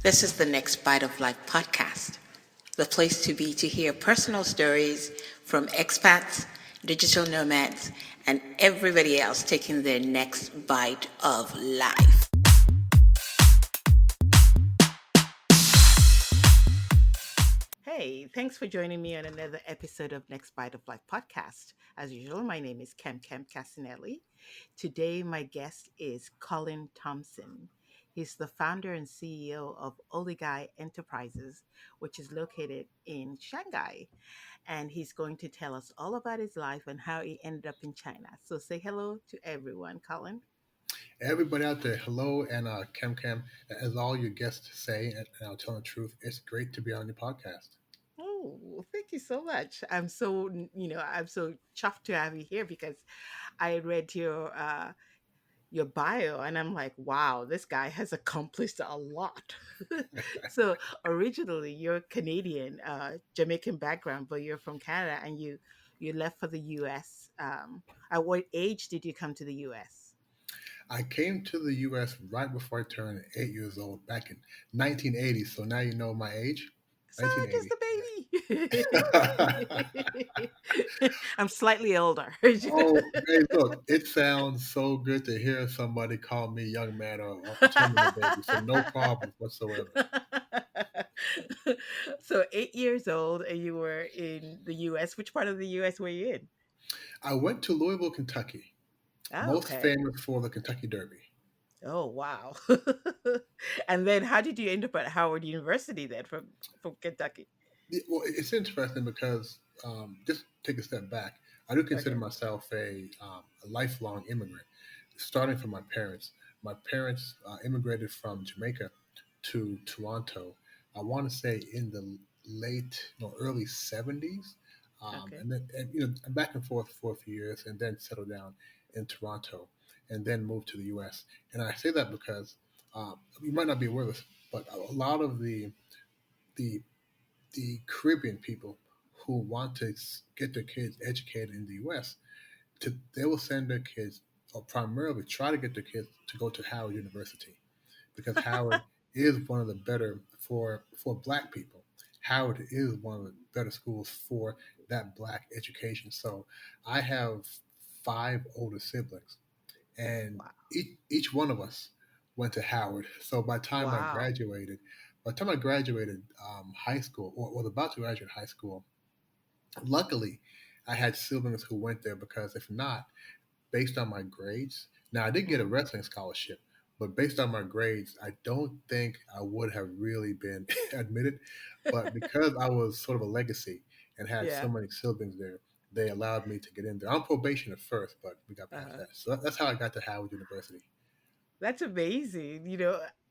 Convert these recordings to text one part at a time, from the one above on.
This is the Next Bite of Life podcast, the place to be to hear personal stories from expats, digital nomads, and everybody else taking their next bite of life. Hey, thanks for joining me on another episode of Next Bite of Life podcast. As usual, my name is Kem Casinelli. Today, my guest is Colin Thompson. He's the founder and CEO of Oligye Enterprises, which is located in Shanghai. And he's going to tell us all about his life and how he ended up in China. So say hello to everyone, Colin. Everybody out there, hello, and Cam, as all your guests say, and I'll tell the truth, it's great to be on your podcast. Oh, thank you so much. I'm so chuffed to have you here because I read your bio and I'm like, wow, this guy has accomplished a lot. So originally you're Canadian, Jamaican background, but you're from Canada and you left for the US. At what age did you come to the US? I came to the U.S. right before I turned 8 years old back in 1980, so now you know my age. So just 1980. a baby. I'm slightly older. Oh, hey, look, it sounds so good to hear somebody call me young man or term me a baby, so no problems whatsoever. So 8 years old, and you were in the U.S. Which part of the U.S. were you in? I went to Louisville, Kentucky, Oh, most okay. famous for the Kentucky Derby. Oh, wow. And then, how did you end up at Howard University then from Kentucky? Well, it's interesting because just take a step back. I do consider Okay. myself a lifelong immigrant, starting from my parents. My parents immigrated from Jamaica to Toronto. I want to say in the late, early '70s, Okay. and back and forth for a few years, and then settled down in Toronto, and then moved to the U.S. And I say that because you might not be aware of this, but a lot of the the Caribbean people who want to get their kids educated in the U.S. They will send their kids, or primarily try to get their kids to go to Howard University because Howard is one of the better for Black people. Howard is one of the better schools for that Black education. So I have five older siblings, and Wow. each one of us went to Howard. So Wow. by the time I graduated high school, or was about to graduate high school, luckily I had siblings who went there because if not, based on my grades, now I did get a Mhm. wrestling scholarship, but based on my grades, I don't think I would have really been admitted. But because I was sort of a legacy and had so Yeah. many siblings there, they allowed me to get in there on probation at first, but we got past Uh-huh. that. So that's how I got to Howard University. That's amazing.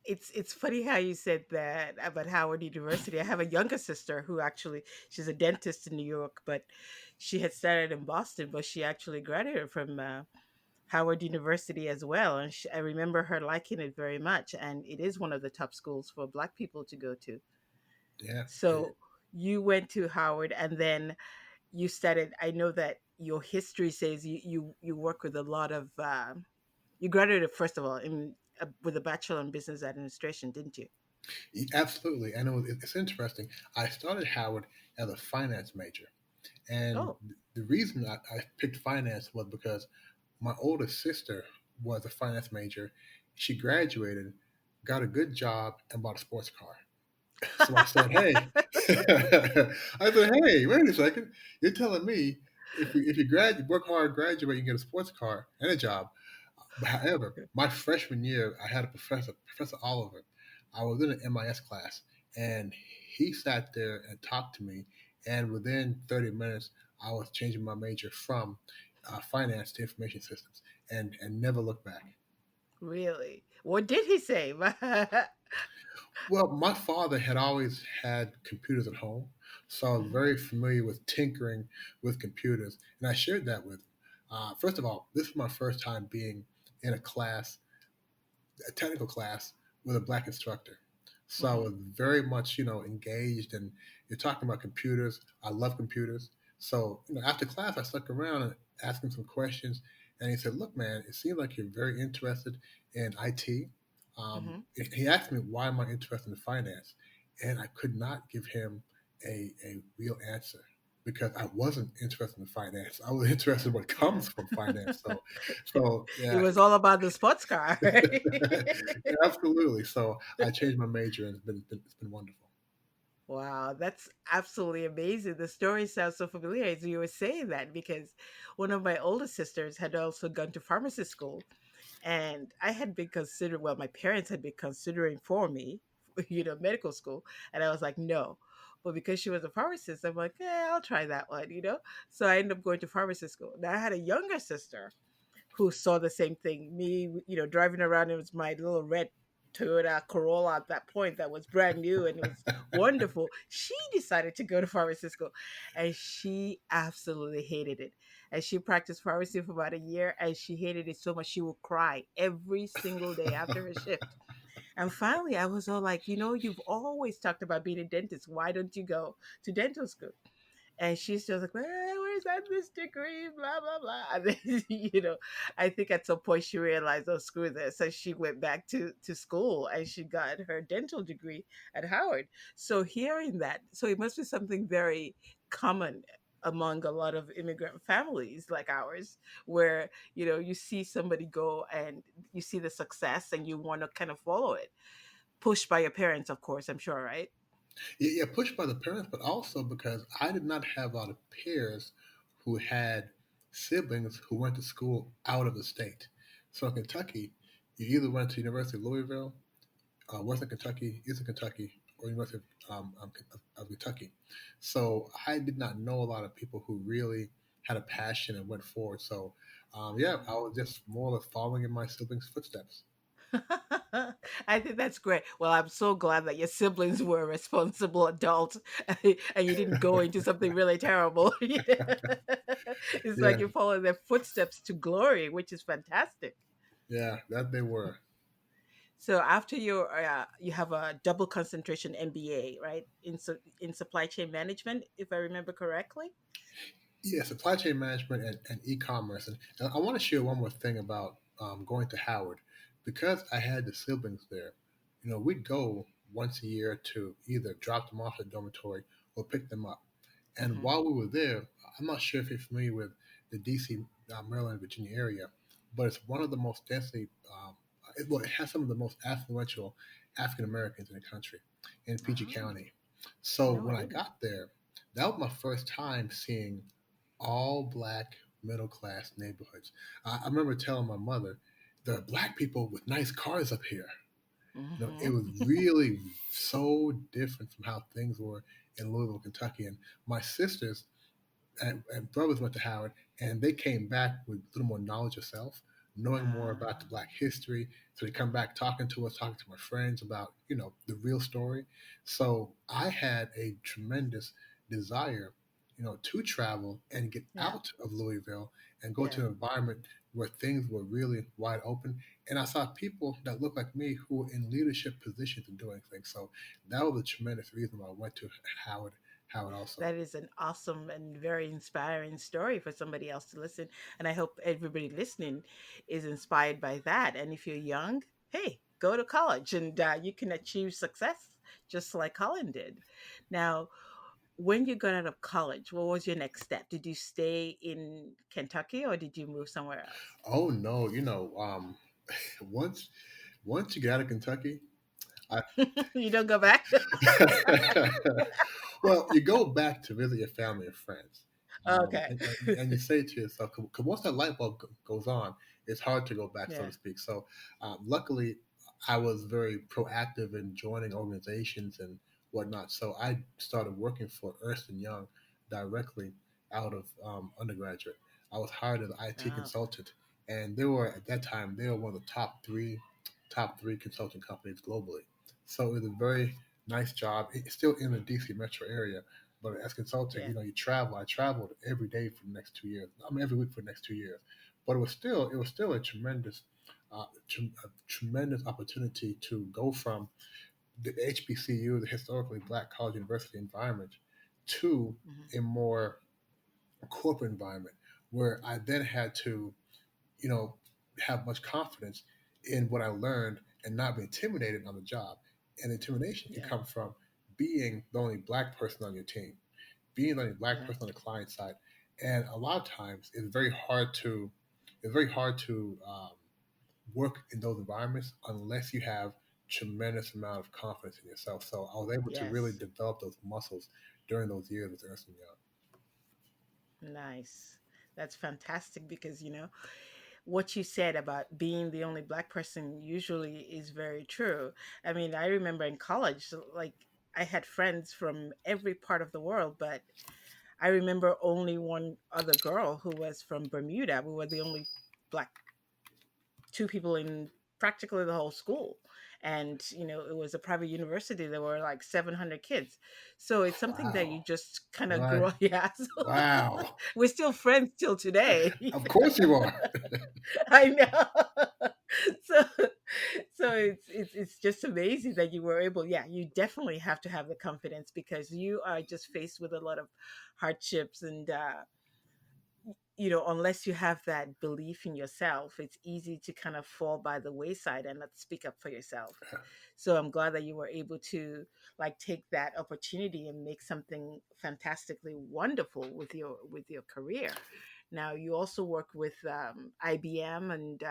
It's funny how you said that about Howard University. I have a younger sister who actually she's a dentist in New York, but she had started in Boston, but she actually graduated from Howard University as well. And I remember her liking it very much. And it is one of the top schools for Black people to go to. Yeah. So you went to Howard, and then you started. I know that your history says you work with a lot of. You graduated first of all in with a bachelor in business administration, didn't you? Absolutely. And it's interesting. I started Howard as a finance major. And Oh, the reason I picked finance was because my older sister was a finance major. She graduated, got a good job, and bought a sports car. So I said, "Hey," I said, "Hey, wait a second. You're telling me if you work hard, graduate, you get a sports car and a job. But however, my freshman year, I had a professor, Professor Oliver. I was in an MIS class, and he sat there and talked to me. And within 30 minutes, I was changing my major from finance to information systems, and never looked back. really? What did he say? Well, my father had always had computers at home, so I was Mhm. very familiar with tinkering with computers, and I shared that with him. First of all, this was my first time being in a technical class with a black instructor. So I Mhm. was very much, engaged, and you're talking about computers. I love computers. So, after class, I stuck around and asked him some questions. And he said, "Look, man, it seems like you're very interested in IT. Um, Mm-hmm. he asked me why am I interested in finance, and I could not give him a real answer because I wasn't interested in finance. I was interested in what comes from finance. So It yeah, was all about the sports car. absolutely. So I changed my major, and it's been wonderful. Wow, that's absolutely amazing. The story sounds so familiar as you were saying that because one of my older sisters had also gone to pharmacy school, and I had been considering, well, my parents had been considering for me, medical school, and I was like, no. But because she was a pharmacist, I'm like, I'll try that one. So I ended up going to pharmacy school. Now I had a younger sister who saw the same thing. Me, driving around, it was my little red Toyota Corolla at that point that was brand new and it was wonderful. She decided to go to pharmacy school and she absolutely hated it. And she practiced pharmacy for about a year and she hated it so much she would cry every single day after her shift. And finally, I was all like, you've always talked about being a dentist. Why don't you go to dental school? And she's just like, where's that Mr. Green? Blah, blah, blah. And then, I think at some point she realized, oh, screw this. So she went back to school and she got her dental degree at Howard. So hearing that, so it must be something very common among a lot of immigrant families like ours, where, you see somebody go and you see the success and you want to kind of follow it. Pushed by your parents, of course, I'm sure, right? Yeah, pushed by the parents, but also because I did not have a lot of peers who had siblings who went to school out of the state. So in Kentucky, you either went to University of Louisville, Western Kentucky, Eastern Kentucky, or University of Kentucky. So I did not know a lot of people who really had a passion and went forward. So yeah, I was just more or less following in my siblings' footsteps. I think that's great. Well, I'm so glad that your siblings were responsible adults and you didn't go into something really terrible. It's like Yeah, you follow their footsteps to glory, which is fantastic. yeah, that they were. So after you have a double concentration MBA, right? In supply chain management, if I remember correctly. Yeah, supply chain management and e-commerce. And I want to share one more thing about going to Howard because I had the siblings there. We'd go once a year to either drop them off at the dormitory or pick them up. And Hmm. while we were there, I'm not sure if you're familiar with the D.C., Maryland, Virginia area, but it's one of the most densely, it has some of the most affluential African Americans in the country in PG Oh, County. So no, I when I didn't. got there, that was my first time seeing all black middle class neighborhoods. I remember telling my mother, there are black people with nice cars up here. It Hmm. was really so different from how things were in Louisville, Kentucky. And my sisters and brothers went to Howard, and they came back with a little more knowledge of self, knowing more about the Black history. So they come back talking to us, talking to my friends about the real story. So I had a tremendous desire, to travel and get Yeah, out of Louisville and go to yeah. an environment where things were really wide open. And I saw people that looked like me who were in leadership positions and doing things. So that was a tremendous reason why I went to Howard. Howard also. That is an awesome and very inspiring story for somebody else to listen. And I hope everybody listening is inspired by that. And if you're young, hey, go to college and you can achieve success just like Colin did. Now, when you got out of college, what was your next step? Did you stay in Kentucky or did you move somewhere else? Oh no, once once you get out of Kentucky, I, You don't go back? well, you go back to visit your family and friends, Okay. and you say to yourself, because once that light bulb goes on, it's hard to go back, so Yeah. to speak. So, luckily, I was very proactive in joining organizations and whatnot. So I started working for Ernst and Young directly out of undergraduate. I was hired as an IT Oh, consultant, and they were at that time they were one of the top three consulting companies globally. So it was a very nice job. It's still in the DC metro area, but as consulting, yeah. you travel. I traveled every day for the next 2 years. I mean, every week for the next 2 years. But it was still a tremendous opportunity to go from the HBCU, the historically black college university environment, to Hmm. a more corporate environment where I then had to, you know, have much confidence in what I learned and not be intimidated on the job. And intimidation can Yeah. come from being the only black person on your team, being the only black person on Right. the client side. And a lot of times it's very hard to work in those environments unless you have tremendous amount of confidence in yourself. So I was able to really Yes. develop those muscles during those years with Ernst and Young. Nice. That's fantastic because, what you said about being the only black person usually is very true. I mean, I remember in college, like, I had friends from every part of the world, but I remember only one other girl who was from Bermuda. We were the only black two people in practically the whole school. And, it was a private university. There were like 700 kids. So it's something that you Wow. just kind of Right. grow. Yeah. So Wow. we're still friends till today. Of course you are. I know. So it's just amazing that you were able. Yeah, you definitely have to have the confidence because you are just faced with a lot of hardships, and unless you have that belief in yourself, it's easy to kind of fall by the wayside and not speak up for yourself. So I'm glad that you were able to, like, take that opportunity and make something fantastically wonderful with your career. Now you also work with IBM, and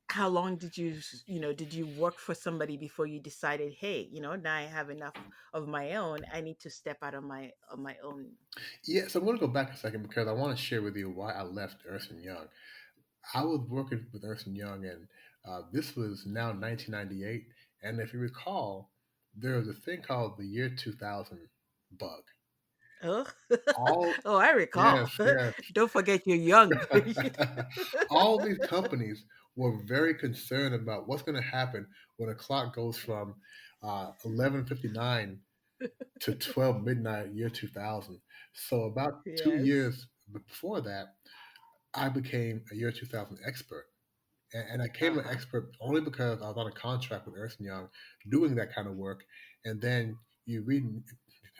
how long did you work for somebody before you decided, hey, now I have enough of my own, I need to step out on my own. Yeah, so I'm going to go back a second because I want to share with you why I left Ernst and Young. I was working with Ernst and Young, and this was now 1998. And if you recall, there was a thing called the year 2000 bug. Oh, All oh, I recall. yes, yes. Don't forget you're young. All these companies were very concerned about what's going to happen when a clock goes from 11:59 to 12 midnight year 2000. So about two Yes. years before that, I became a year 2000 expert. And I came an Uh-huh. expert only because I was on a contract with Ernst& Young doing that kind of work. And then you read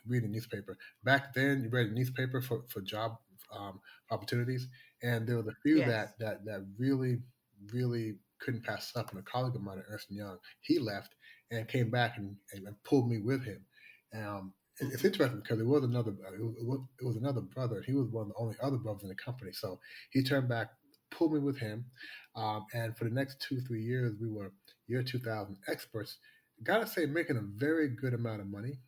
the newspaper. Back then, you read the newspaper for job um, opportunities, and there was a few Yes. that really really couldn't pass up. And a colleague of mine at Ernst& Young, he left and came back and pulled me with him. It's Hmm. interesting because it was another brother. He was one of the only other brothers in the company. So he turned back, pulled me with him, and for the next 2 3 years, we were year 2000 experts. Gotta say, making a very good amount of money.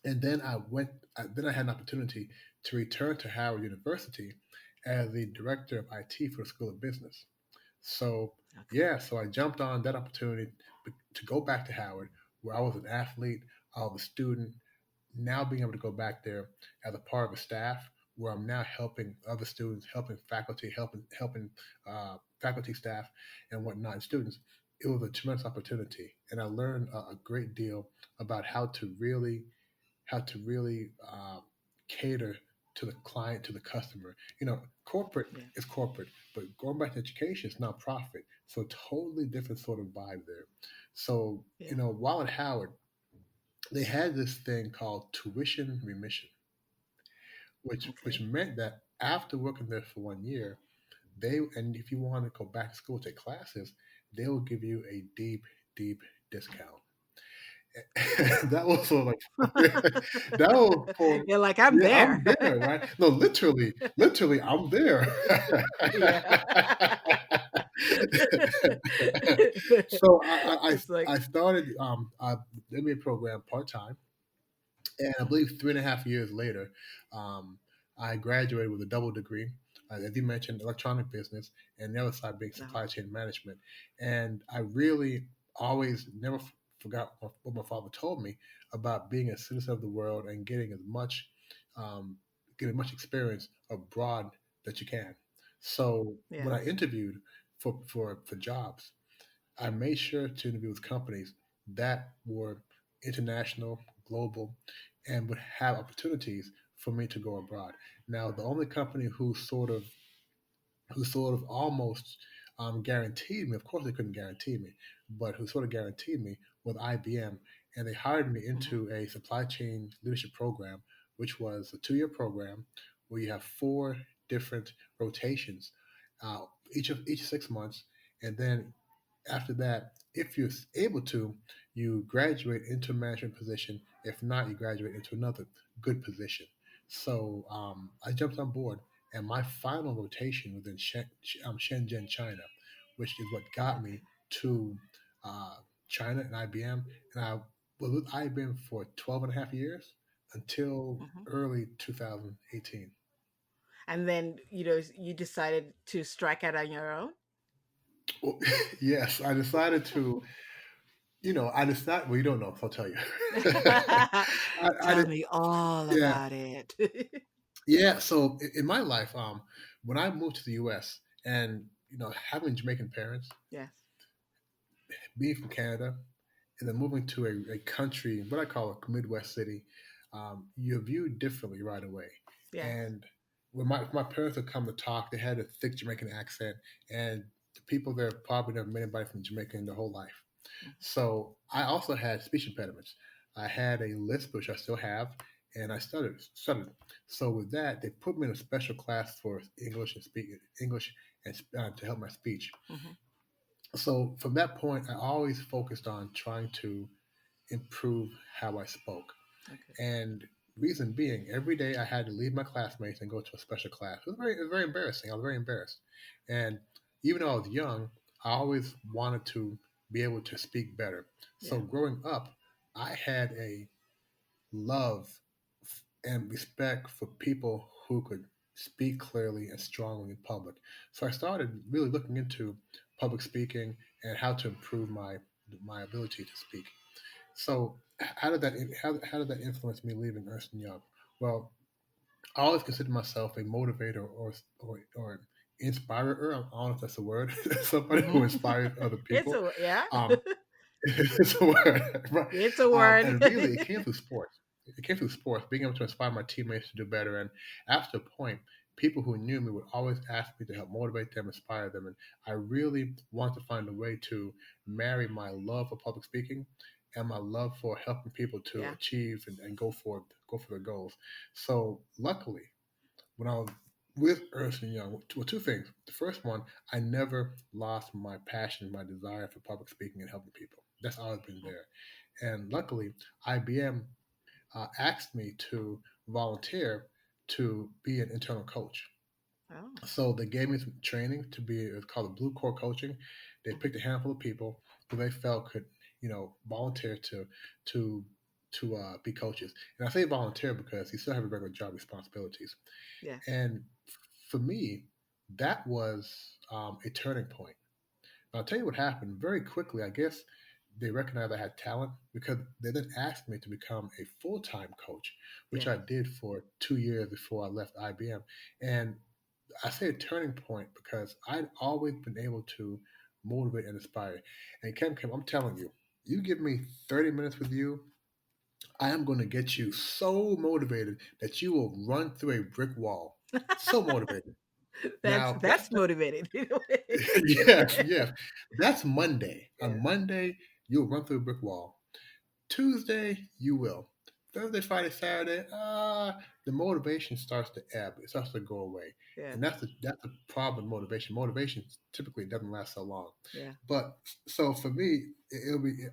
And then then I had an opportunity to return to Howard University as the director of IT for the School of Business. So Okay. yeah, so I jumped on that opportunity to go back to Howard, where I was an athlete, I was a student, now being able to go back there as a part of a staff where I'm now helping other students, helping faculty, helping faculty, staff, and whatnot, and students. It was a tremendous opportunity, and I learned a great deal about how to really cater to the client, to the customer. Corporate Yeah. is corporate, but going back to education is nonprofit, so totally different sort of vibe there. So Yeah. while at Howard, they had this thing called tuition remission, which Okay. meant that after working there for 1 year, and if you want to go back to school to take classes, they will give you a deep discount. That was sort of like that was for You're like, I'm yeah, there. I'm there, right? No, literally, I'm there. Yeah. So I, I It's like, I started a MBA program part time, and I mhm, believe 3.5 years later, um, I graduated with a double degree. As you mentioned, electronic business, and the other side being uh-huh, supply chain management. And I really always never forgot what my father told me about being a citizen of the world and um, getting much experience abroad that you can. So when I yes. interviewed for jobs, I made sure to interview with companies that were international, global, and would have opportunities for me to go abroad. Now, the only company who sort of almost guaranteed me, of course they couldn't guarantee me, but who sort of guaranteed me was IBM. And they hired me Mhm. into a supply chain leadership program, which was a 2 year program where you have four different rotations, each 6 months. And then After that, if you're able to, you graduate into a management position. If not, you graduate into another good position. So I jumped on board, and my final rotation was in Shenzhen, China, which is what got Okay. me to uh, China and IBM. And I was with IBM for 12 and a half years until Hmm. early 2018. And then, you decided to strike out on your own. Well, yes, I decided to. I decided. Well, you don't know, so I'll tell you. I Tell did. me all Yeah, about it. yeah. So in my life, when I moved to the U.S. and having Jamaican parents, Yes. being from Canada, and then moving to a country, what I call a Midwest city, you're viewed differently right away. Yes. And when my parents would come to talk, they had a thick Jamaican accent, and the people there probably never met anybody from Jamaica in their whole life. Mhm. So I also had speech impediments. I had a lisp, which I still have, and I stuttered. So with that, they put me in a special class for English and to help my speech. Mhm. So from that point, I always focused on trying to improve how I spoke. Okay. And reason being, every day I had to leave my classmates and go to a special class. It was very embarrassing. I was very embarrassed. And even though I was young, I always wanted to be able to speak better. So Yeah. growing up, I had a love and respect for people who could speak clearly and strongly in public. So I started really looking into public speaking and how to improve my ability to speak. So how did that influence me leaving Ernst and Young? Well, I always consider myself a motivator or inspirer. I don't know if that's a word. Somebody who Mhm. inspires other It's people. a yeah. Um, it's a word, right? It's a word. And really, it came through sports. It came through sports, being able to inspire my teammates to do better. And after a point, people who knew me would always ask me to help motivate them, inspire them. And I really wanted to find a way to marry my love for public speaking and my love for helping people to Yeah. achieve and go for their goals. So luckily, when I was with Ernst and Young, well, two things. The first one, I never lost my passion, my desire for public speaking and helping people. That's always been Mhm. there. And luckily, IBM asked me to volunteer to be an internal coach. Oh. So they gave me some training to be, it's called the Blue Core Coaching. They Mhm. picked a handful of people who they felt could, volunteer to be coaches. And I say volunteer because you still have a regular job responsibilities. Yes. And for me, that was a turning point. And I'll tell you what happened very quickly. I guess they recognized I had talent because they then asked me to become a full time coach, which Yes. I did for 2 years before I left IBM. And I say a turning point because I'd always been able to motivate and inspire. And Kim, I'm telling you, you give me 30 minutes with you, I am going to get you so motivated that you will run through a brick wall. So motivated. that's Now, that's motivated in a way. yes, yes. That's Monday. On Yeah. Monday, you'll run through a brick wall. Tuesday, you will. Thursday, Friday, Saturday, the motivation starts to ebb. It starts to go away, Yeah. and that's the problem with motivation. Motivation typically doesn't last so long. Yeah. But so for me, it'll be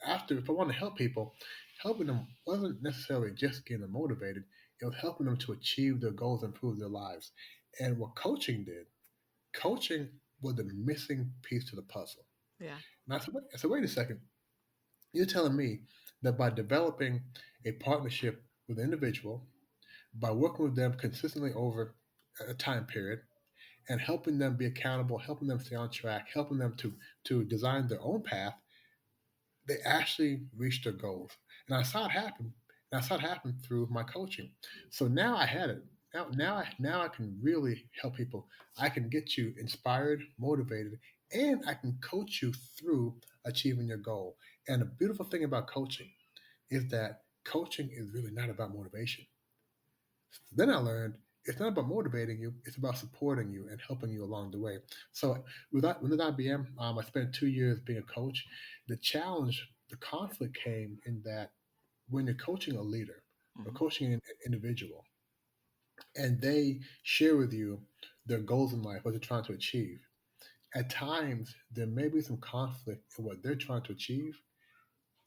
after if I want to help people, helping them wasn't necessarily just getting them motivated. It was helping them to achieve their goals, and improve their lives. And what coaching was the missing piece to the puzzle. Yeah. And I said, wait a second. You're telling me that by developing a partnership with an individual, by working with them consistently over a time period, and helping them be accountable, helping them stay on track, helping them to design their own path, they actually reach their goals. And I saw it happen. And I saw it happen through my coaching. So now I had it. Now I can really help people. I can get you inspired, motivated, and I can coach you through achieving your goal. And the beautiful thing about coaching is that coaching is really not about motivation. Then I learned it's not about motivating you; it's about supporting you and helping you along the way. So with IBM, I spent 2 years being a coach. The challenge, the conflict came in that when you're coaching a leader or Mhm. coaching an individual, and they share with you their goals in life, what they're trying to achieve, at times there may be some conflict in what they're trying to achieve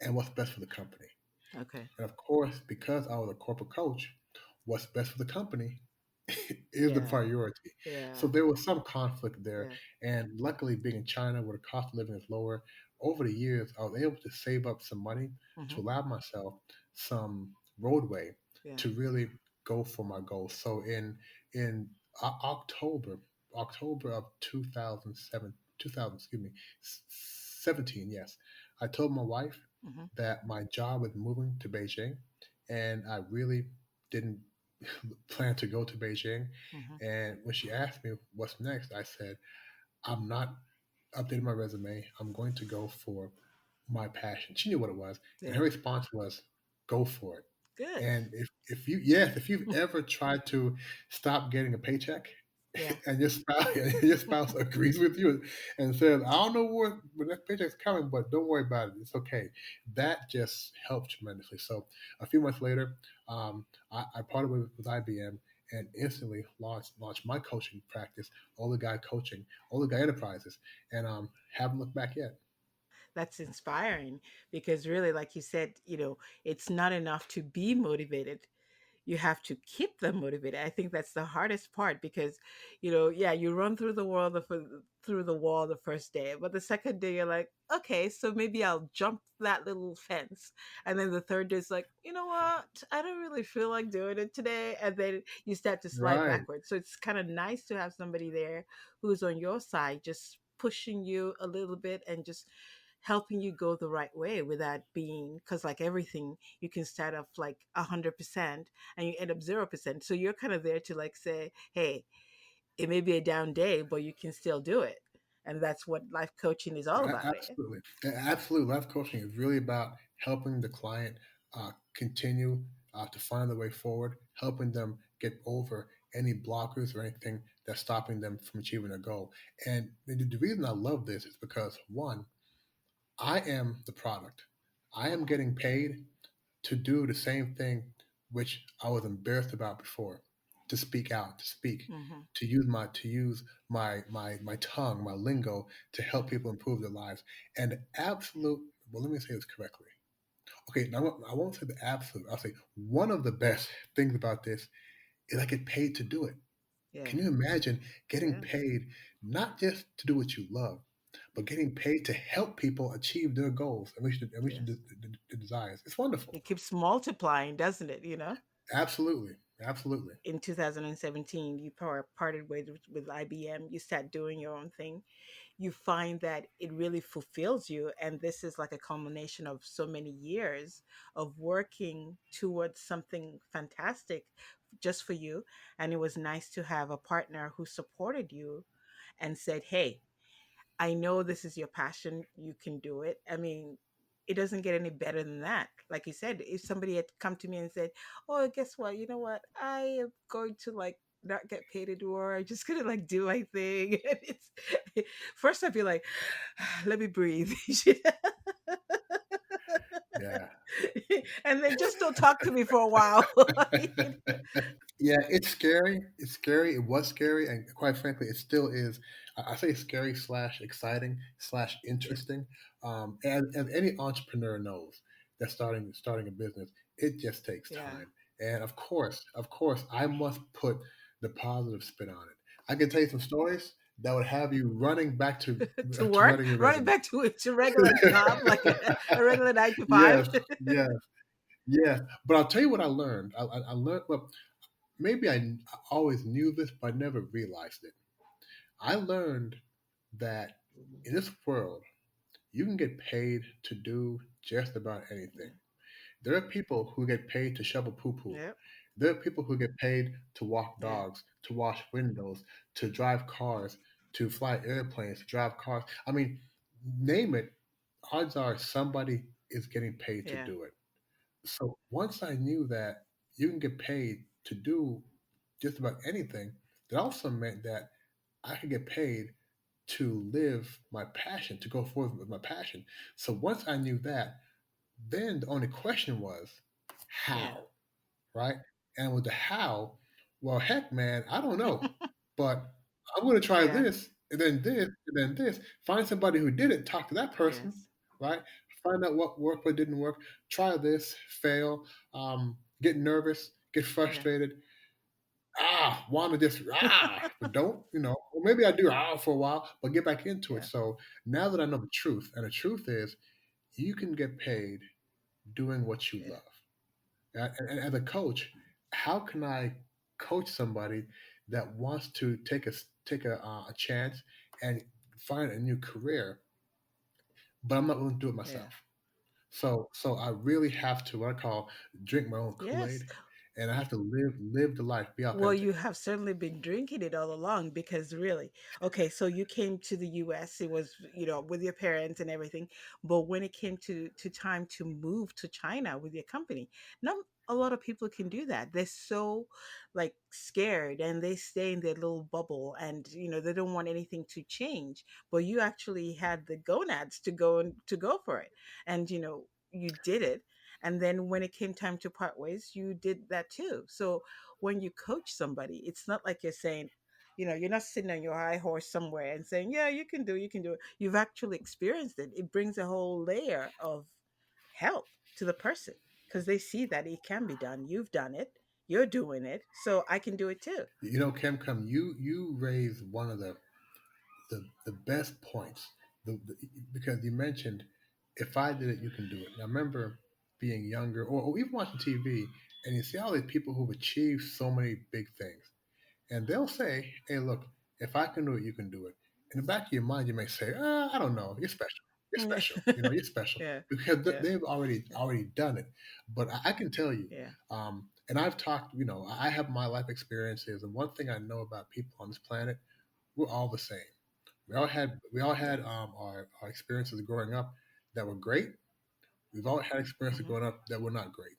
and what's best for the company. Okay. And of course, because I was a corporate coach, what's best for the company is the Yeah. priority. So Yeah. there was some conflict there. Yeah. And luckily, being in China where the cost of living is lower, over the years, I was able to save up some money to Hmm. allow myself some roadway Yeah. to really go for my goals. So in October, October of 2007, 2000, excuse me, 17, yes, I told my wife Hmm. that my job was moving to Beijing, and I really didn't plan to go to Beijing. Hmm. And when she asked me what's next, I said, I'm not updating my resume. I'm going to go for my passion. She knew what it was. And her Yeah. response was, go for it. Good. And if you, yes, if you've ever tried to stop getting a paycheck Yeah. and your spouse agrees with you and says, I don't know when that paycheck's coming, but don't worry about it. It's okay. That just helped tremendously. So a few months later, I parted with IBM and instantly launched my coaching practice, Oligye Enterprises, and haven't looked back yet. That's inspiring because really, like you said, it's not enough to be motivated. You have to keep them motivated. I think that's the hardest part because, yeah, you run through the through the wall the first day, but the second day you're like, okay, so maybe I'll jump that little fence, and then the third day is like, you know what, I don't really feel like doing it today, and then you start to slide Right. backwards. So it's kind of nice to have somebody there who's on your side, just pushing you a little bit and just helping you go the right way without being, because like everything, you can start off like 100% and you end up 0%. So you're kind of there to like say, hey, it may be a down day, but you can still do it. And that's what life coaching is all about. Eh? Absolutely. Absolutely. Life coaching is really about helping the client continue to find their way forward, helping them get over any blockers or anything that's stopping them from achieving their goal. And the reason I love this is because, one, I am the product. I am Hmm. getting paid to do the same thing which I was embarrassed about before, to speak out, to speak, Hmm. to use my tongue, my lingo to help Hmm. people improve their lives. And the absolute, well, let me say this correctly. Okay, now I won't say the absolute. I'll say one of the best things about this is I get paid to do it. Yeah. Can you imagine getting Yeah. paid not just to do what you love, but getting paid to help people achieve their goals and reach Yes. their desires? It's wonderful. It keeps multiplying, doesn't it? Absolutely, absolutely. In 2017, you parted with IBM. You start doing your own thing. You find that it really fulfills you. And this is like a culmination of so many years of working towards something fantastic just for you. And it was nice to have a partner who supported you and said, hey, I know this is your passion. You can do it. I mean, it doesn't get any better than that. Like you said, if somebody had come to me and said, "Oh, guess what? You know what? I am going to like not get paid anymore. I'm just gonna like do my thing." And it's first I'd be like, "Let me breathe," Yeah. and then just don't talk to me for a while. Yeah, it's scary. It's scary. It was scary, and quite frankly, it still is. I say scary slash exciting slash Yeah, interesting. As any entrepreneur knows, that starting a business, it just takes yeah. time. And of course, I must put the positive spin on it. I can tell you some stories that would have you running back to To to work, writing your running resume. back to a regular job, like a regular 9 to 5. Yes, yes, yes. But I'll tell you what I learned. I learned. Well, maybe I always knew this, but I never realized it. I learned that in this world, you can get paid to do just about anything. There are people who get paid to shovel poo poo. Yep. There are people who get paid to walk Yeah. dogs, to wash windows, to drive cars, to fly airplanes, to drive cars. I mean, name it, odds are somebody is getting paid to Yeah. do it. So once I knew that you can get paid to do just about anything, that also meant that I could get paid to live my passion, to go forward with my passion. So once I knew that, then the only question was Yeah. how, right? And with the how, well, heck, man, I don't know, but I'm going to try Yeah. this. and then this. Find somebody who did it. Talk to that person, Yes. right? Find out what worked, what didn't work. Try this, fail, get nervous, get Yeah. frustrated. Want to just but don't, or maybe I do for a while, but get back into it. Yeah. So now that I know the truth, and the truth is, you can get paid doing what you Yeah. love. And as a coach, how can I coach somebody that wants to take a chance and find a new career, but I'm not willing to do it Yeah. myself? So I really have to, what I call, drink my own Kool Yes. Aid, and I have to live the life, be Well, authentic. you have certainly been drinking it all along because really, okay, so you came to the US, it was, with your parents and everything, but when it came to time to move to China with your company, not a lot of people can do that. They're so like scared and they stay in their little bubble and they don't want anything to change. But you actually had the gonads to go and to go for it. And you did it. And then when it came time to part ways, you did that too. So when you coach somebody, it's not like you're saying, you're not sitting on your high horse somewhere and saying, yeah, you can do it. You've actually experienced it. It brings a whole layer of help to the person because they see that it can be done. You've done it. You're doing it. So I can do it too. Kim, you raised one of the best points, because you mentioned, if I did it, you can do it. And I remember being younger, or even watching TV, and you see all these people who've achieved so many big things, and they'll say, "Hey, look, if I can do it, you can do it." In the back of your mind, you may say, "I don't know. You're special. You're Yeah. special. You're special," Yeah. because Yeah. they've already done it. But I can tell you, Yeah. and I've talked. I have my life experiences, and one thing I know about people on this planet, we're all the same. We all had Yes. our experiences growing up that were great. We've all had experiences Hmm. growing up that were not great,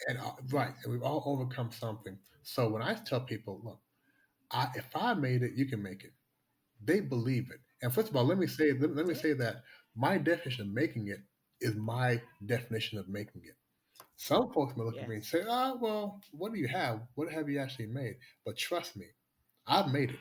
and right, Yes. and we've all overcome something. So when I tell people, look, if I made it, you can make it. They believe it. And first of all, let me Yeah. say that my definition of making it is my definition of making it. Some folks may look at me and Yes. say, well, what do you have? What have you actually made? But trust me, I've made it,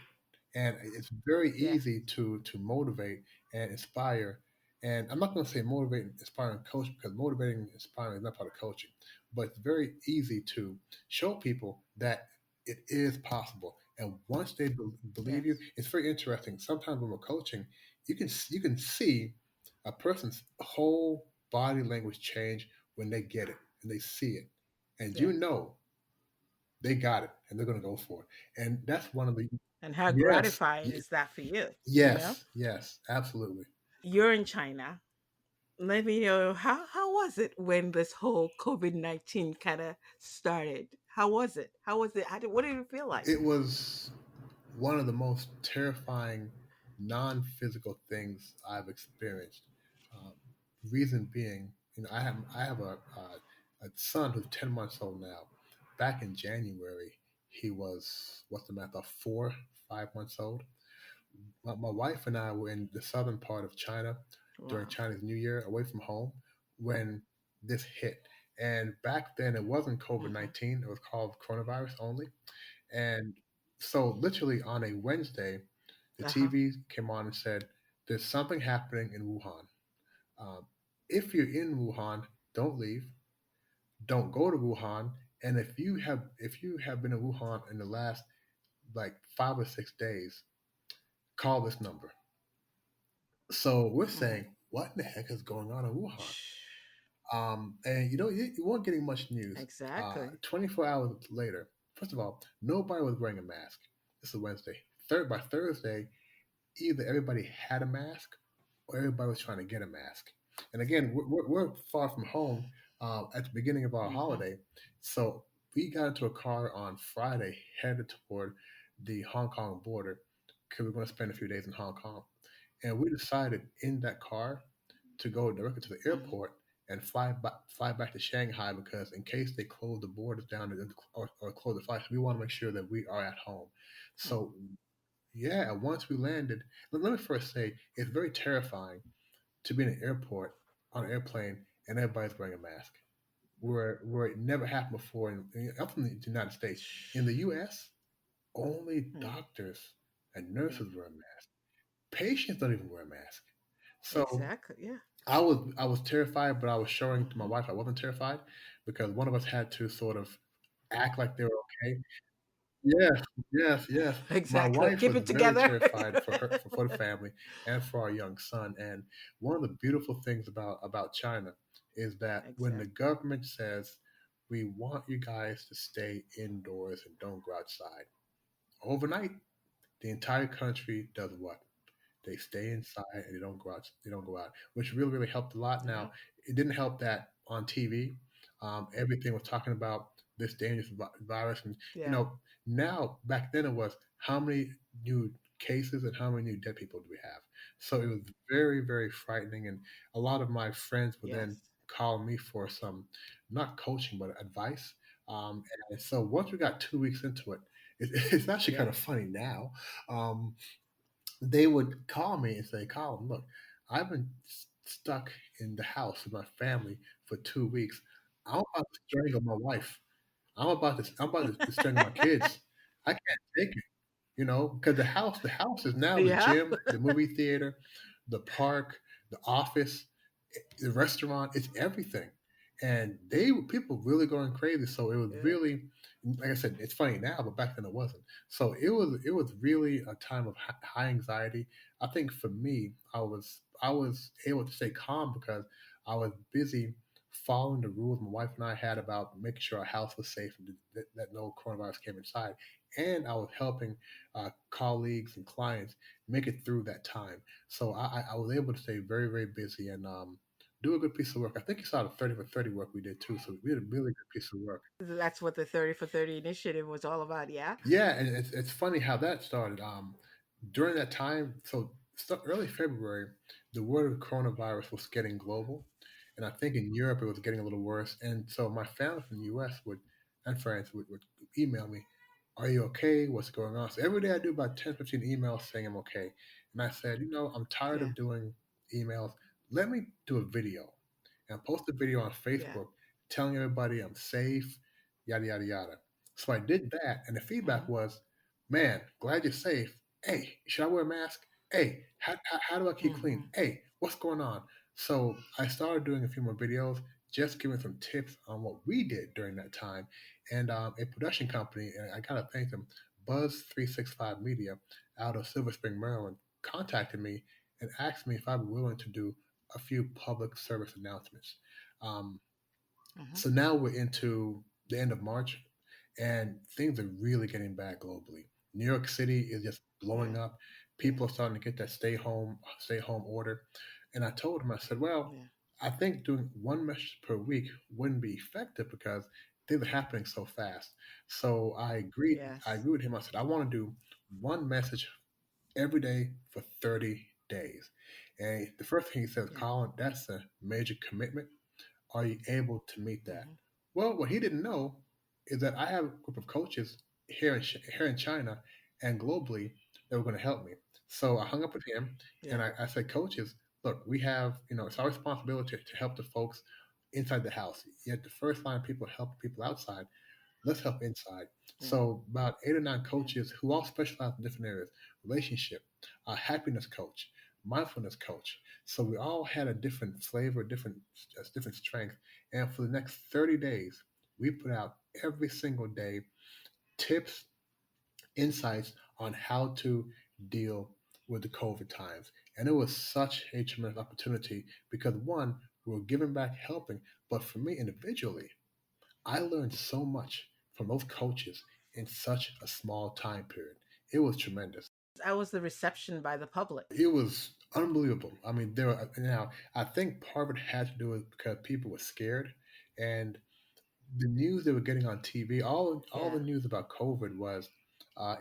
and it's very Yes. easy to motivate and inspire. And I'm not going to say motivate, inspire, and coach, because motivating and inspiring is not part of coaching. But it's very easy to show people that it is possible. And once they believe you, Yes. it's very interesting. Sometimes when we're coaching, you can see a person's whole body language change when they get it and they see it, and Yes. they got it, and they're going to go for it. And that's one of the And how yes, gratifying is that for you? You know, yes, absolutely. you're in China. Let me know how was it when this whole COVID-19 kind of started? How was it? How was it? What did it feel like? It was one of the most terrifying non-physical things I've experienced. Um, Reason being, I have a son who's 10 months old now. Back in January, he was, what's the math, of 4, 5 months old. My wife and I were in the southern part of China during Wow. Chinese New Year, away from home, when this hit. And back then, it wasn't COVID Hmm. 19; it was called coronavirus only. And so, literally on a Wednesday, the Uh huh. TV came on and said, "There's something happening in Wuhan. Um, if you're in Wuhan, don't leave. Don't go to Wuhan. And if you have been in Wuhan in the last like 5 or 6 days, call this number." So we're Hmm. saying, what in the heck is going on in Wuhan? And you weren't getting much news. Exactly. 24 hours later, first of all, nobody was wearing a mask. This is Wednesday. By Thursday, either everybody had a mask or everybody was trying to get a mask. And again, we're far from home at the beginning of our Hmm. holiday. So we got into a car on Friday headed toward the Hong Kong border because we're going to spend a few days in Hong Kong. And we decided in that car to go directly to the Hmm. airport and fly back to Shanghai, because in case they close the borders down, or close the flights, we want to make sure that we are at home. So yeah, once we landed, let me first say, it's very terrifying to be in an airport, on an airplane, and everybody's wearing a mask. Where it never happened before. I'm from the United States. In the U.S., only Hmm. doctors and Yeah. nurses wear a mask. patients don't even wear a mask. So Exactly. Yeah. I was terrified, but I was showing to my Hmm. wife I wasn't terrified because one of us had to sort of act like they were okay. Yes, yes, yes. My Exactly. wife Keep was it very together. terrified for the family and for our young son. And one of the beautiful things about China is that when the Exactly. government says we want you guys to stay indoors and don't go outside, overnight, the entire country does what? They stay inside and they don't go out. They don't go out, which really really helped a lot. Yeah. Now it didn't help that on TV, everything was talking about this dangerous virus, and you Yeah. know now back then it was how many new cases and how many new dead people do we have. So it was very very frightening, and a lot of my friends would then Yes. call me for some not coaching but advice. And so once we got 2 weeks into it, it's actually kind Yeah. of funny now. Um, they would call me and say, Colin, look, I've been stuck in the house with my family for 2 weeks. I'm about to strangle my wife. I'm about to strangle my kids. I can't take it, because the house is now the Yeah. gym, the movie theater, the park, the office, the restaurant, it's everything. And people really going crazy. So it was Yeah. really, like I said, it's funny now, but back then it wasn't. So it was really a time of high anxiety. I think for me, I was able to stay calm because I was busy following the rules my wife and I had about making sure our house was safe and that no coronavirus came inside. And I was helping colleagues and clients make it through that time. So I was able to stay very, very busy and do a good piece of work. I think you saw the 30 for 30 work we did too. So we did a really good piece of work. That's what the 30 for 30 initiative was all about. Yeah. Yeah, and it's funny how that started. During that time, so early February, the word of coronavirus was getting global, and I think in Europe it was getting a little worse. And so my family from the U.S. and friends would email me, "Are you okay? What's going on?" So every day I do about 10, 15 emails saying I'm okay. And I said, I'm tired Yeah. of doing emails. Let me do a video and post a video on Yeah. Facebook telling everybody I'm safe, yada yada yada. So I did that, and the feedback Hmm. was, "Man, glad you're safe. Hey, should I wear a mask? Hey, how do I keep clean? Hmm. Hey, what's going on?" So I started doing a few more videos, just giving some tips on what we did during that time. And a production company, and I gotta thank them, Buzz 365 Media out of Silver Spring, Maryland, contacted me and asked me if I'd be willing to do a few public service announcements. Um, Hmm. so now we're into the end of March, and things are really getting bad globally. New York City is just Yeah. blowing up. Yeah. People are starting to get that stay home order. And I told him, I said, well, Yeah. I think doing one message per week wouldn't be effective because things are happening so fast. So I agreed. I Yes. agreed with him. I said, I want to do one message every day for 30 days. And the first thing he says, Yeah. Colin, that's a major commitment. Are you able to meet that? Hmm. Well, what he didn't know is that I have a group of coaches here in China and globally that were going to help me. So I hung up with him and Yeah. I said, coaches, look, we have, it's our responsibility to help the folks inside the house. Yet the first line of people help people outside. Let's help inside. Yeah. So about 8 or 9 Yeah. coaches who all specialize in different areas: relationship, happiness coach, mindfulness coach. So we all had a different flavor, different strength. And for the next 30 days, we put out every single day tips, insights on how to deal with the COVID times. And it was such a tremendous opportunity because one, we were giving back, helping, but for me individually, I learned so much from those coaches in such a small time period. It was tremendous. How was the reception by the public? It was unbelievable. I mean, there were now. I think part of it had to do with because people were scared, and the news they were getting on TV, all Yeah. the news about COVID was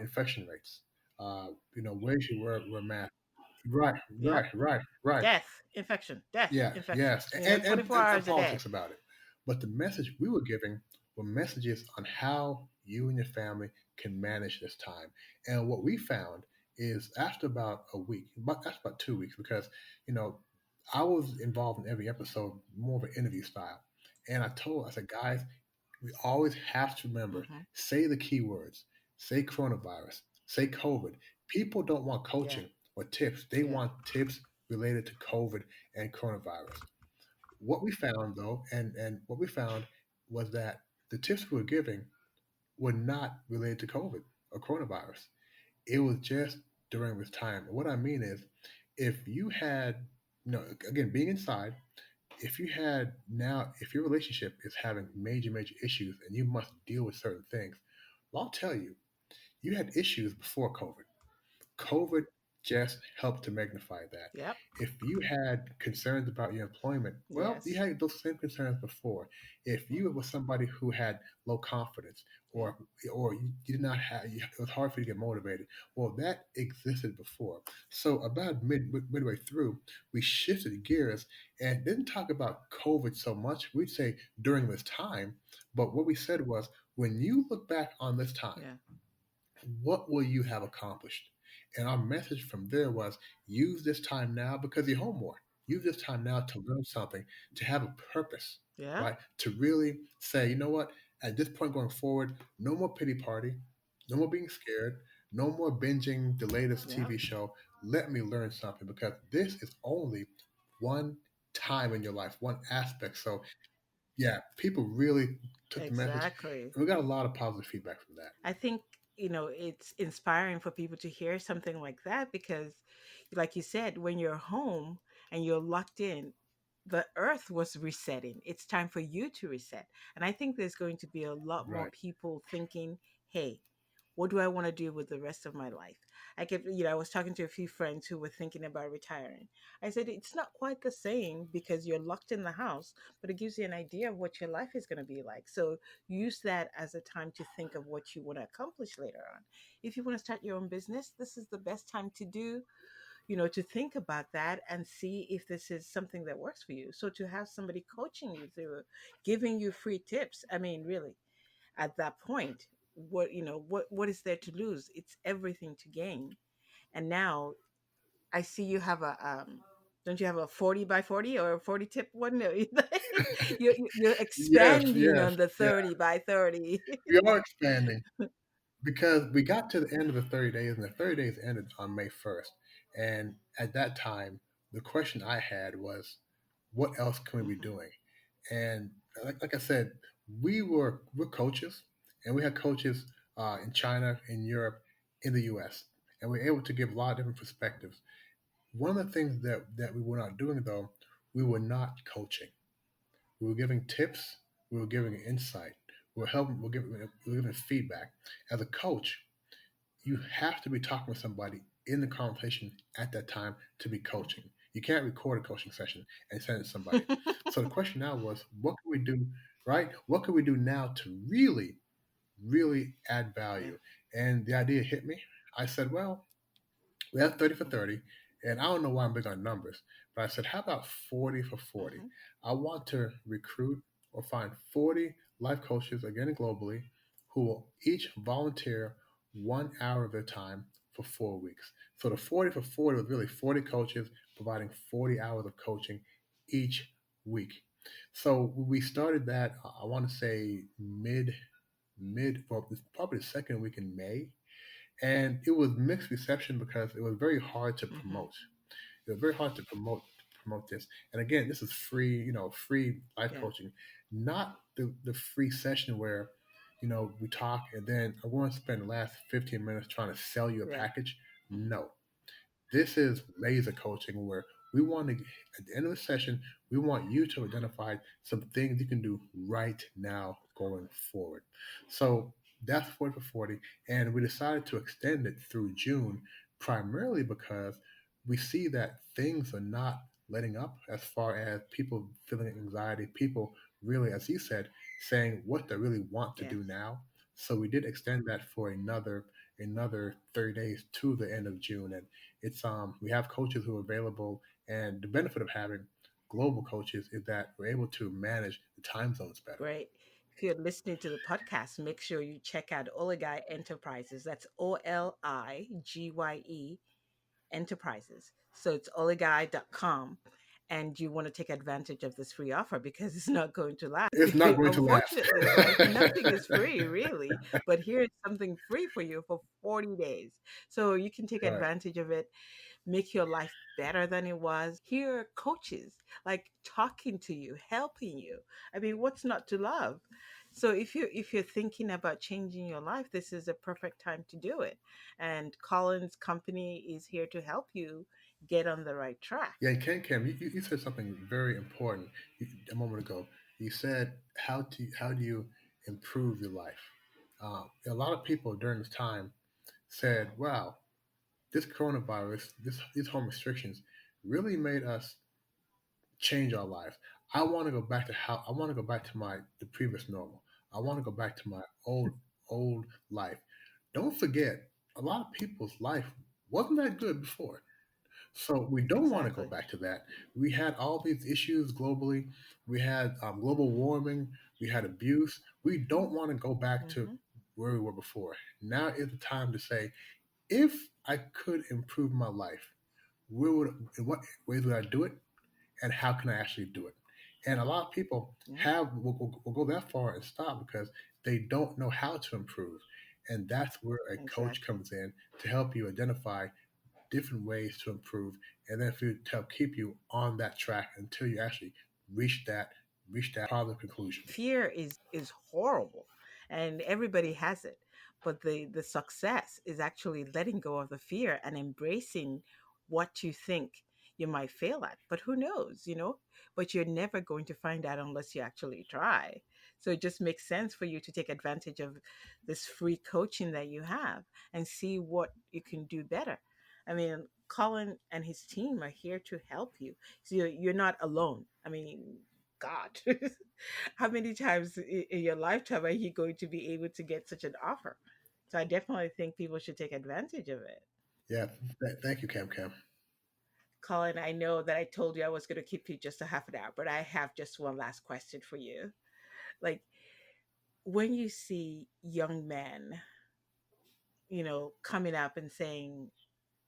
infection rates. Where you wear masks. Right, Yep. right, right, right. Death, infection, death, Yeah, infection. yes, You know, and, and, 24 and hours a day. politics about it. But the message we were giving were messages on how you and your family can manage this time. And what we found is after about a week, but that's about 2 weeks, because you know I was involved in every episode, more of an interview style. And I said, guys, we always have to remember, Hmm. say the keywords, say coronavirus, say COVID. People don't want Yeah. coaching. or tips. They Yeah. want tips related to COVID and coronavirus. What we found though, and what we found was that the tips we were giving were not related to COVID or coronavirus. It was just during this time. What I mean is, if you had, again, being inside, if your relationship is having major issues and you must deal with certain things, well, I'll tell you, you had issues before COVID. COVID just helped to magnify that. Yep. If you had concerns about your employment, well, you Yes. had those same concerns before. If you were somebody who had low confidence, Yeah. or you did not have, it was hard for you to get motivated. Well, that existed before. So about midway through, we shifted gears and didn't talk about COVID so much. We'd say during this time, but what we said was, when you look back on this time, Yeah. what will you have accomplished? And our message from there was, use this time now because you're home more. Use this time now to learn something, to have a purpose, Yeah. right? To really say, you know what, at this point going forward, no more pity party, no more being scared, no more binging the latest Yep. TV show. Let me learn something because this is only one time in your life, one aspect. So, yeah, people really took the message, Exactly. and we got a lot of positive feedback from that. I think, it's inspiring for people to hear something like that because, like you said, when you're home and you're locked in, the earth was resetting. It's time for you to reset. And I think there's going to be a lot more Right. people thinking, hey, what do I want to do with the rest of my life? I was talking to a few friends who were thinking about retiring. I said, it's not quite the same because you're locked in the house, but it gives you an idea of what your life is going to be like. So use that as a time to think of what you want to accomplish later on. If you want to start your own business, this is the best time to do, to think about that and see if this is something that works for you. So to have somebody coaching you through, giving you free tips, I mean, really, at that point, what is there to lose? It's everything to gain. And now I see you have a don't you have a 40 by 40 or a 40 tip one? No, you're Yes, expanding yes, on the yeah. 30 by 30. We are expanding because we got to the end of the 30 days, and the 30 days ended on May 1st. And at that time, the question I had was, what else can we be Hmm. doing? And like I said, we're coaches, and we had coaches in China, in Europe, in the U.S., and we are able to give a lot of different perspectives. One of the things that we were not doing though, we were not coaching. We were giving tips. We were giving insight. We were helping. We were giving feedback. As a coach, you have to be talking with somebody in the conversation at that time to be coaching. You can't record a coaching session and send it to somebody. So the question now was, what can we do, right? What can we do now to really add Yeah. value? And the idea hit me. I said, well, we have 30 for 30, and I don't know why I'm big on numbers, but I said, how about 40 for 40? Hmm. I want to recruit or find 40 life coaches, again globally, who will each volunteer 1 hour of their time for 4 weeks. So the 40 for 40 was really 40 coaches providing 40 hours of coaching each week. So we started that, I want to say well, it's probably the second week in May, and it was mixed reception because it was very hard to Hmm. promote. It was very hard to promote this. And again, this is free, free life Yeah. coaching, not the free session where, we talk and then I want to spend the last 15 minutes trying to sell you a Right. package. Hmm. No, this is laser coaching where we want to, at the end of the session, we want you to identify some things you can do right now going forward. So that's 40 for 40. And we decided to extend it through June primarily because we see that things are not letting up as far as people feeling anxiety, people really, as he said, saying what they really want to Yes. do now. So we did extend that for another 30 days to the end of June. And it's we have coaches who are available, and the benefit of having global coaches is that we're able to manage the time zones better. Great. If you're listening to the podcast, make sure you check out Oligye Enterprises. That's Oligye Enterprises. So it's oligye.com. And you want to take advantage of this free offer because it's not going to last. It's not going to last. Unfortunately, right? Nothing is free, really. But here's something free for you for 40 days. So you can take Right. advantage of it. make your life better than it was. Here are coaches like talking to you, helping you. I mean, what's not to love? So if you're thinking about changing your life, this is a perfect time to do it. And Colin's company is here to help you get on the right track. Yeah, Ken Cam, you said something very important a moment ago. You said how do you improve your life? A lot of people during this time said, "Wow, this coronavirus, these home restrictions, really made us change our lives. I want to go back to how I want to go back to my the previous normal. I want to go back to my old life." Don't forget, a lot of people's life wasn't that good before. So we don't want to go Exactly. back to that. We had all these issues globally. We had global warming. We had abuse. We don't want to go back to Hmm. where we were before. Now is the time to say, if I could improve my life, in what ways would I do it, and how can I actually do it? And a lot of people Yeah, will go that far and stop because they don't know how to improve. And that's where a coach exactly. comes in to help you identify different ways to improve, and then for you to help keep you on that track until you actually reach that positive conclusion. Fear is horrible, and everybody has it, but the success is actually letting go of the fear and embracing what you think you might fail at. But who knows, but you're never going to find out unless you actually try. So it just makes sense for you to take advantage of this free coaching that you have and see what you can do better. I mean, Colin and his team are here to help you, so you're not alone. I mean, God. How many times in your lifetime are you going to be able to get such an offer? So I definitely think people should take advantage of it. Yeah, thank you, Cam Cam. Colin, I know that I told you I was going to keep you just a half an hour, but I have just one last question for you. Like, when you see young men, coming up and saying,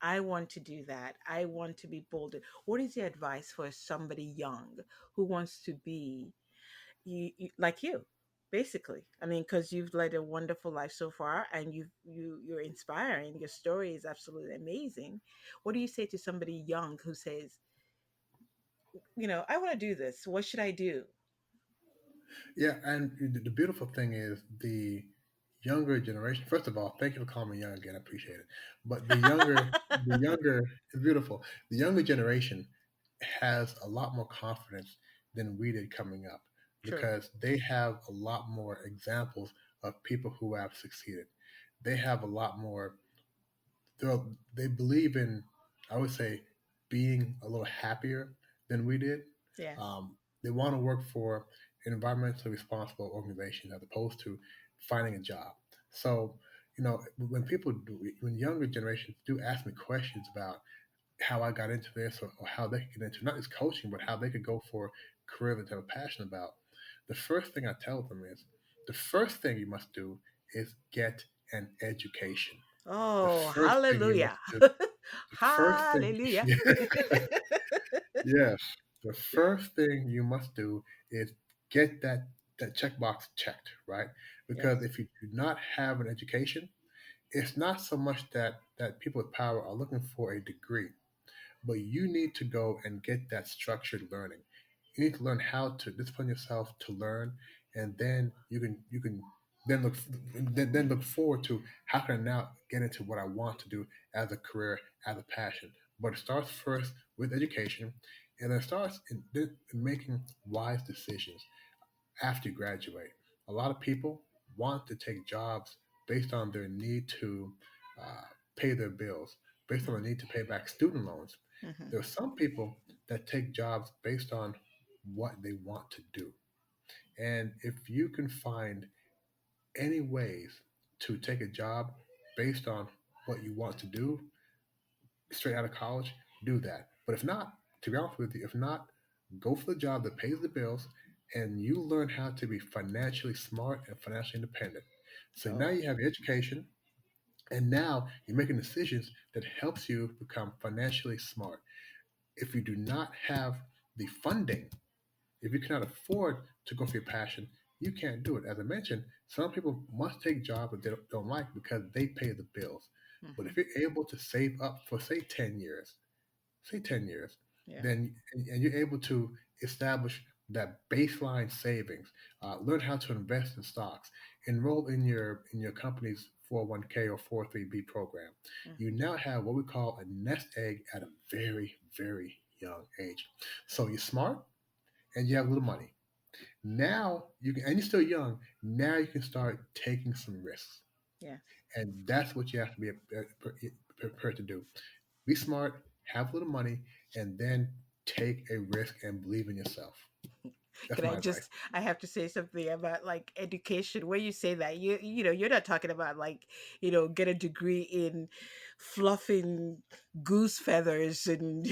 I want to do that, I want to be bolder, what is your advice for somebody young who wants to be like you, basically? I mean, because you've led a wonderful life so far, and you're inspiring. Your story is absolutely amazing. What do you say to somebody young who says, I want to do this, what should I do? Yeah, and the beautiful thing is the younger generation. First of all, thank you for calling me young again. I appreciate it. But the younger is beautiful. The younger generation has a lot more confidence than we did coming up True. because they have a lot more examples of people who have succeeded. They have a lot more they believe in, I would say, being a little happier than we did. Yes. They want to work for an environmentally responsible organization as opposed to finding a job. So, when younger generations do ask me questions about how I got into this, or how they could get into not just coaching, but how they could go for a career that they have a passion about, the first thing I tell them is the first thing you must do is get an education. The Oh, first thing you hallelujah. must do, the first thing, Hallelujah. yes, the first thing you must do is get that checkbox checked, right? Yes. Because if you do not have an education, it's not so much that people with power are looking for a degree, but you need to go and get that structured learning. You need to learn how to discipline yourself to learn, and then you can then look forward to how can I now get into what I want to do as a career, as a passion. But it starts first with education, and then it starts in making wise decisions after you graduate. A lot of people want to take jobs based on their need to pay their bills, based on the need to pay back student loans. Hmm. There are some people that take jobs based on what they want to do. And if you can find any ways to take a job based on what you want to do straight out of college, do that. But if not, to be honest with you, if not, go for the job that pays the bills and you learn how to be financially smart and financially independent. So now Oh. you have your education, and now you're making decisions that helps you become financially smart. If you do not have the funding, if you cannot afford to go for your passion, you can't do it. As I mentioned, some people must take jobs that they don't like because they pay the bills. But Hmm. if you're able to save up for, say, 10 years, say 10 years, Yeah. then and you're able to establish that baseline savings, learn how to invest in stocks, enroll in your company's 401k or 403b program. You Hmm. now have what we call a nest egg at a very, very young age. So you're smart and you have a little money. Now you can, and you're still young. Now you can start taking some risks, Yeah. and that's what you have to be prepared to do. Be smart, have a little money, and then take a risk and believe in yourself. That's Can my I advice. just I have to say something about like education. When you say that, you know, you're not talking about like, get a degree in fluffing goose feathers and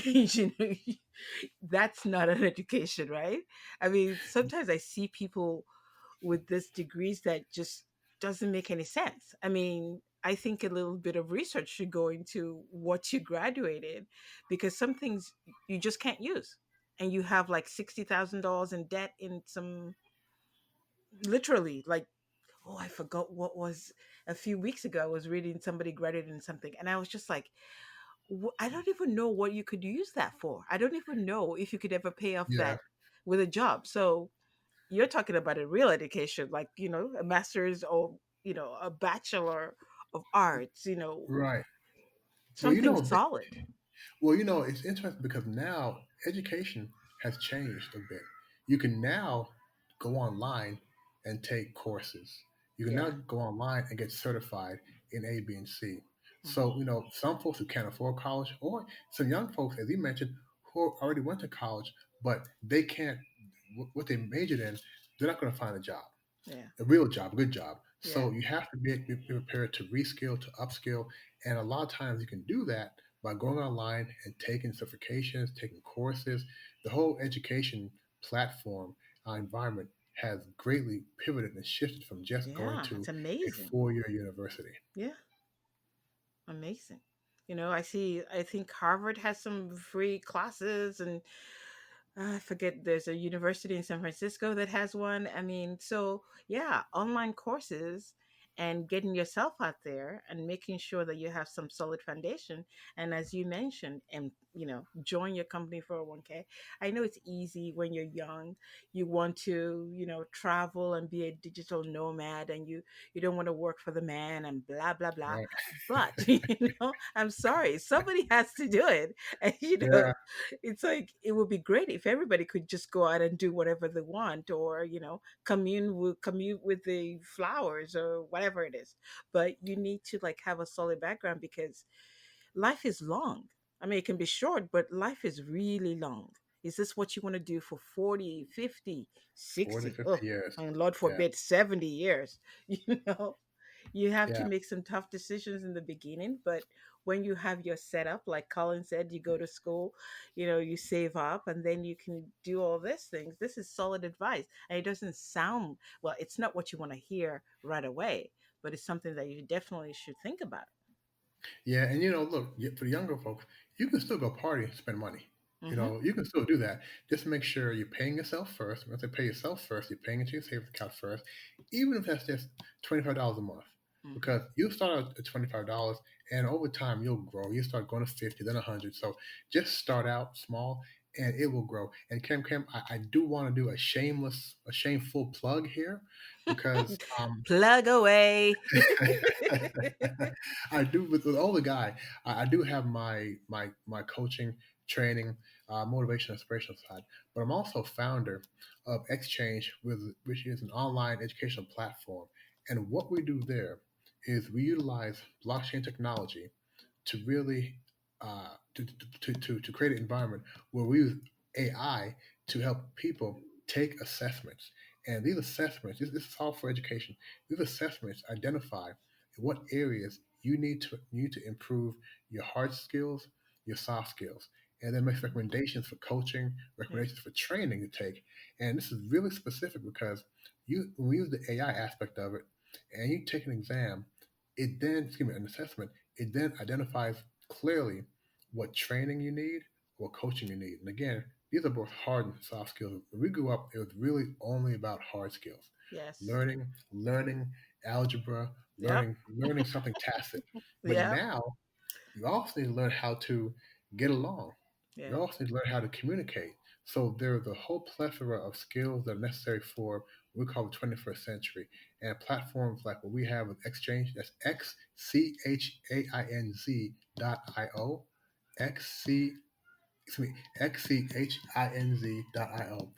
that's not an education, right? I mean, sometimes I see people with these degrees that just doesn't make any sense. I mean, I think a little bit of research should go into what you graduated because some things you just can't use. And you have like $60,000 in debt in some, literally, like, oh, I forgot what was a few weeks ago. I was reading somebody graduated in something, and I was just like, I don't even know what you could use that for. I don't even know if you could ever pay off Yeah, that with a job. So you're talking about a real education, like, a master's or, a bachelor of arts, right. Well, something solid. it's interesting because now education has changed a bit. You can now go online and take courses. You can now Yeah. go online and get certified in A, B, and C. Hmm. So, some folks who can't afford college, or some young folks, as you mentioned, who already went to college, but they can't, what they majored in, they're not going to find a job, Yeah. a real job, a good job. Yeah. So you have to be prepared to reskill, to upskill, and a lot of times you can do that by going online and taking certifications, taking courses. The whole education platform environment has greatly pivoted and shifted from just going Yeah. to It's a amazing. 4-year university. Yeah. Amazing. I think Harvard has some free classes, and I forget, there's a university in San Francisco that has one. I mean, so yeah, online courses and getting yourself out there and making sure that you have some solid foundation. And as you mentioned, and join your company for a 1K. I know it's easy when you're young. You want to, travel and be a digital nomad, and you don't want to work for the man and blah blah blah. Right. But I'm sorry, somebody has to do it. And Yeah. it's like it would be great if everybody could just go out and do whatever they want, or commute with the flowers or whatever it is. But you need to like have a solid background because life is long. I mean, it can be short, but life is really long. Is this what you want to do for 40, 50, 40, 60? Oh, 50 years. and Lord Yeah. forbid, 70 years? you know you have to Yeah. make some tough decisions in the beginning, but when you have your setup, like Colin said, you go to school, you save up, and then you can do all these things. This is solid advice. And it doesn't sound, well, it's not what you want to hear right away, but it's something that you definitely should think about. Yeah, and look, for the younger folks, you can still go party and spend money. Mm-hmm. You can still do that. Just make sure you're paying yourself first. When I say pay yourself first, you're paying into your savings account first, even if that's just $25 a month. Mm-hmm. Because you start out at $25, and over time you'll grow. You start going to 50, then 100. So just start out small, and it will grow. And Kim, I do want to do a shameful plug here, because Plug away. I do with older guy. I do have my coaching, training, motivation, inspirational side, but I'm also founder of Exchange, which is an online educational platform. And what we do there is we utilize blockchain technology to really to create an environment where we use AI to help people take assessments. And these assessments, this is all for education. These assessments identify what areas you need to improve your hard skills, your soft skills, and then makes recommendations for coaching, Yeah. recommendations for training to take. And this is really specific because when we use the AI aspect of it, and you take an exam, an assessment, it then identifies clearly what training you need, what coaching you need. And again, these are both hard and soft skills. When we grew up, it was really only about hard skills. Yes. Learning algebra, Yep. learning something tacit. But Yep. now you also need to learn how to get along. You Yeah. also need to learn how to communicate. So there's a whole plethora of skills that are necessary for what we call the 21st century. And platforms like what we have with Exchange, that's XCHAINZ.io, XC, excuse me, XCHINZ.io.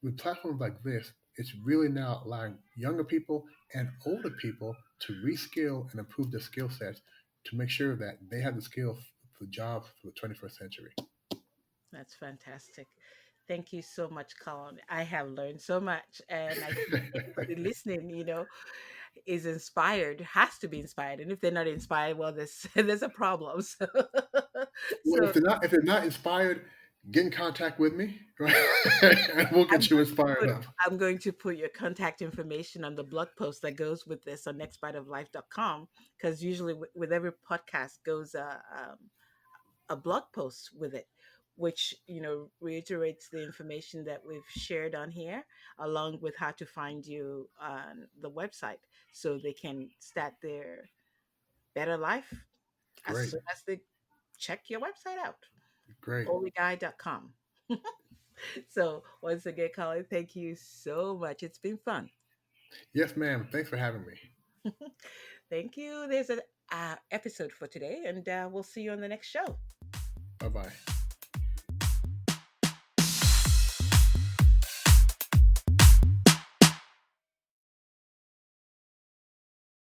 With platforms like this, it's really now allowing younger people and older people to reskill and improve their skill sets to make sure that they have the skills for jobs for the 21st century. That's fantastic. Thank you so much, Colin. I have learned so much, and I think anybody listening, is inspired, has to be inspired. And if they're not inspired, well, there's there's a problem. So, Well, so if they're not inspired, get in contact with me, right? And we'll I'm get you going to inspired put up. I'm going to put your contact information on the blog post that goes with this on nextbiteoflife.com, because usually with every podcast goes a blog post with it, which reiterates the information that we've shared on here, along with how to find you on the website, so they can start their better life as Great, soon as they check your website out, great. oligye.com. So once again, Colin, thank you so much. It's been fun. Yes, ma'am. Thanks for having me. Thank you. There's an episode for today, and we'll see you on the next show. Bye bye.